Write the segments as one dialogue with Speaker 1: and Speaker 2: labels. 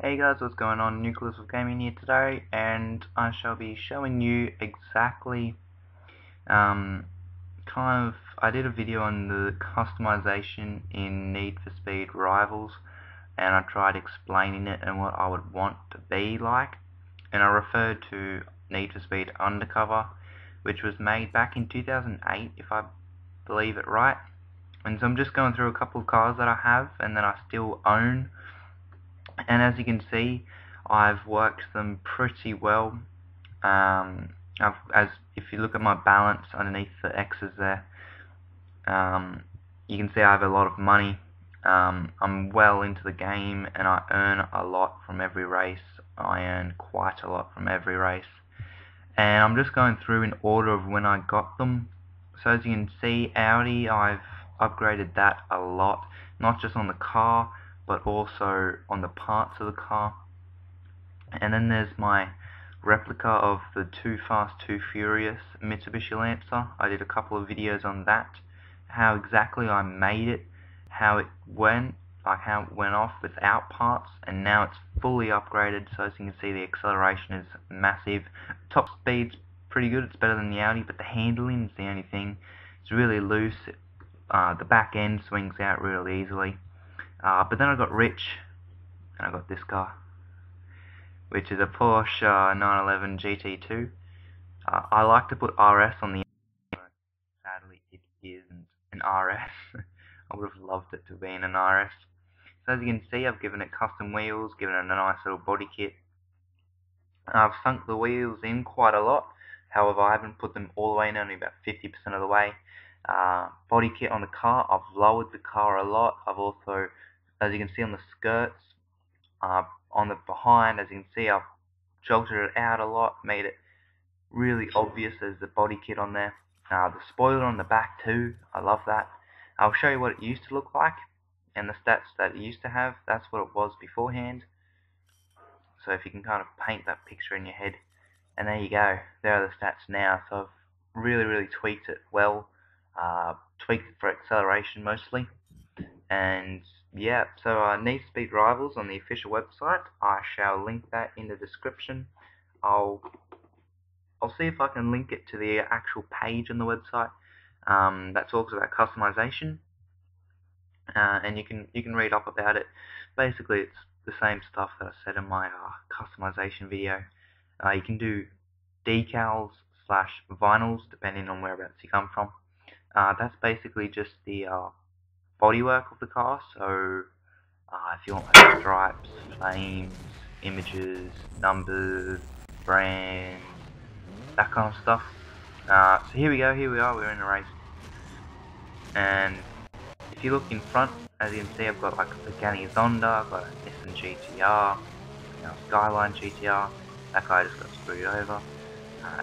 Speaker 1: Hey guys, what's going on? NucleusOfGaming here today, and I shall be showing you exactly, I did a video on the customization in Need for Speed Rivals, and I tried explaining it and what I would want to be like, and I referred to Need for Speed Undercover, which was made back in 2008, if I believe it right. And so I'm just going through a couple of cars that I have and that I still own. And as you can see, I've worked them pretty well. If you look at my balance underneath the X's there, you can see I have a lot of money. I'm well into the game and I earn a lot from every race. I earn quite a lot from every race. And I'm just going through in order of when I got them. So as you can see, Audi, I've upgraded that a lot, not just on the car, but also on the parts of the car. And then there's my replica of the Too Fast, Too Furious Mitsubishi Lancer. I did a couple of videos on that, how exactly I made it, how it went off without parts, and now it's fully upgraded. So as you can see, the acceleration is massive. Top speed's pretty good, it's better than the Audi, but the handling is the only thing. It's really loose. The back end swings out really easily. But then I got rich, and I got this car, which is a Porsche 911 GT2. I like to put RS on the end. Sadly, it isn't an RS. I would have loved it to be in an RS. So as you can see, I've given it custom wheels, given it a nice little body kit. I've sunk the wheels in quite a lot. However, I haven't put them all the way in, only about 50% of the way. Body kit on the car, I've lowered the car a lot. I've also, as you can see on the skirts, on the behind, as you can see, I've jolted it out a lot, made it really obvious as the body kit on there. The spoiler on the back too, I love that. I'll show you what it used to look like and the stats that it used to have. That's what it was beforehand. So if you can kind of paint that picture in your head, and there you go, there are the stats now. So I've really tweaked it well, tweaked it for acceleration mostly, and yeah, so Need for Speed Rivals on the official website. I shall link that in the description. I'll see if I can link it to the actual page on the website that talks about customization, and you can read up about it. Basically, it's the same stuff that I said in my customization video. You can do decals / vinyls depending on whereabouts you come from. That's basically just the bodywork of the car. So if you want like stripes, flames, images, numbers, brands, that kind of stuff. So here we are, we're in a race. And if you look in front, as you can see, I've got like a Pagani Zonda, I've got a Nissan GTR, Skyline GTR. That guy just got screwed over.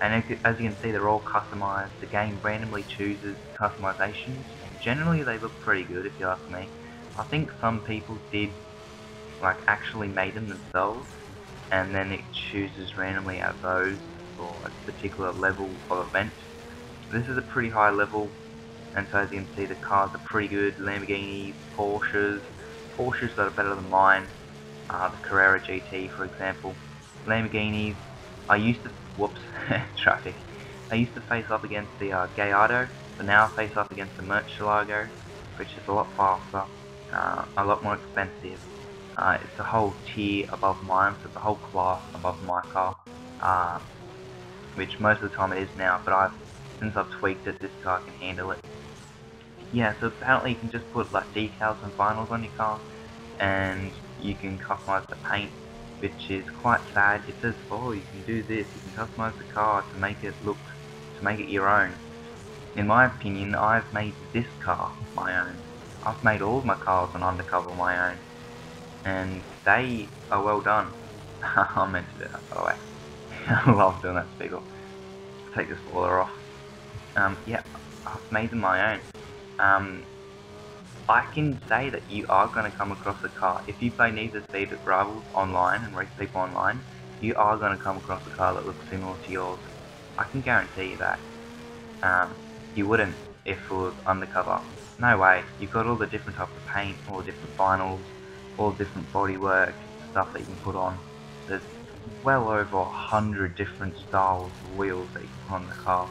Speaker 1: And as you can see, they're all customized. The game randomly chooses customizations, and generally they look pretty good if you ask me. I think some people did actually made them themselves, and then it chooses randomly out of those for a particular level of event. This is a pretty high level, and so as you can see, the cars are pretty good. Lamborghinis, Porsches that are better than mine. The Carrera GT, for example. Lamborghinis. I used to traffic. I used to face up against the Gallardo, but now I face up against the Murcielago, which is a lot faster, a lot more expensive. It's a whole tier above mine, so it's a whole class above my car, which most of the time it is now, but since I've tweaked it, this car can handle it. Yeah, so apparently you can just put like decals and vinyls on your car, and you can customize the paint, which is quite sad. It says, oh, you can do this, you can customize the car to make it your own. In my opinion, I've made this car my own. I've made all of my cars on Undercover my own, and they are well done. I meant to do that, by the way. I love doing that speaker. Take the spoiler off. Yeah, I've made them my own. I can say that you are going to come across a car. If you play Need for Speed Rivals online and race people online, you are going to come across a car that looks similar to yours. I can guarantee you that. You wouldn't if it was Undercover. No way. You've got all the different types of paint, all the different vinyls, all the different bodywork, stuff that you can put on. There's well over 100 different styles of wheels that you can put on the car,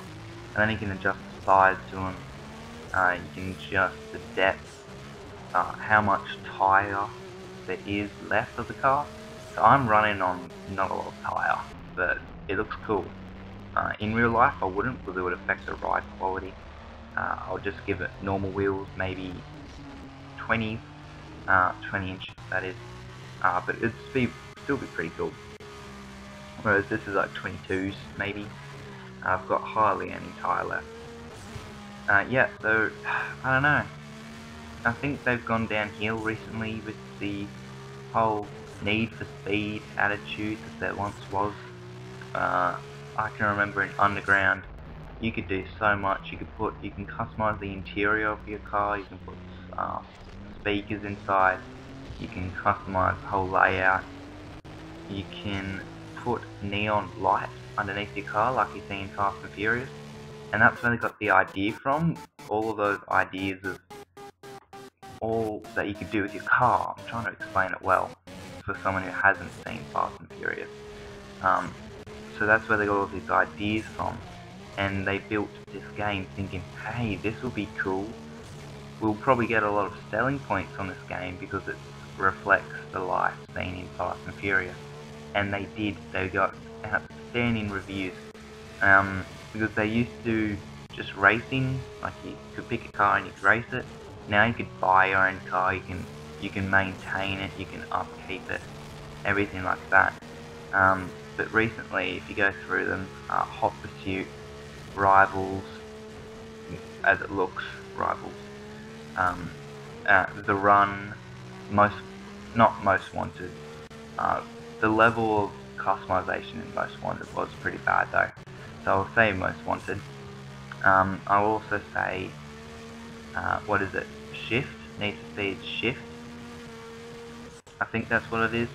Speaker 1: and then you can adjust the size to them. You can adjust the depth, how much tyre there is left of the car. So I'm running on not a lot of tyre, but it looks cool. In real life I wouldn't, because it would affect the ride quality. I'll just give it normal wheels, maybe 20 inch that is, but it'd still be pretty cool. Whereas this is like 22s maybe. I've got hardly any tyre left. Yeah, so I don't know. I think they've gone downhill recently with the whole need for speed attitude that there once was. I can remember in Underground, you could do so much. You can customize the interior of your car. You can put speakers inside. You can customize the whole layout. You can put neon light underneath your car, like you see in Fast and Furious. And that's where they got the idea from. All of those ideas of all that you could do with your car. I'm trying to explain it well for someone who hasn't seen Fast and Furious. So that's where they got all these ideas from, and they built this game thinking, hey, this will be cool. We'll probably get a lot of selling points on this game because it reflects the life seen in Fast and Furious. And they did. They got outstanding reviews. Because they used to do just racing, like you could pick a car and you could race it. Now you could buy your own car, you can maintain it, you can upkeep it, everything like that. But recently, if you go through them, Hot Pursuit, Rivals, as it looks, Rivals, The Run, not Most Wanted. The level of customization in Most Wanted was pretty bad though, so I'll say Most Wanted. I'll also say, what is it? Shift? Need for Speed Shift? I think that's what it is.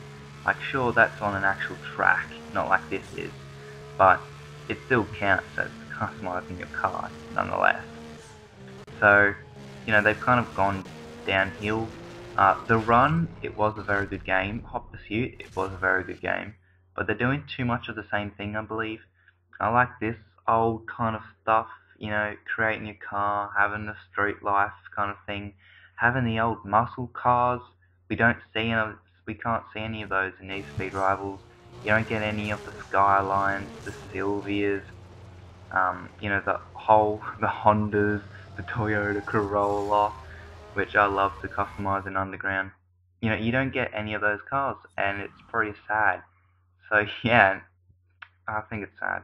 Speaker 1: Like, sure, that's on an actual track, not like this is, but it still counts as customizing your car, nonetheless. So, you know, they've kind of gone downhill. The Run, it was a very good game. Hot Pursuit, it was a very good game, but they're doing too much of the same thing, I believe. I like this old kind of stuff, you know, creating your car, having the street life kind of thing, having the old muscle cars. We can't see any of those in Need for Speed Rivals. You don't get any of the Skylines, the Sylvias, you know, the Hondas, the Toyota Corolla, which I love to customize in Underground. You know, you don't get any of those cars, and it's pretty sad. So yeah, I think it's sad.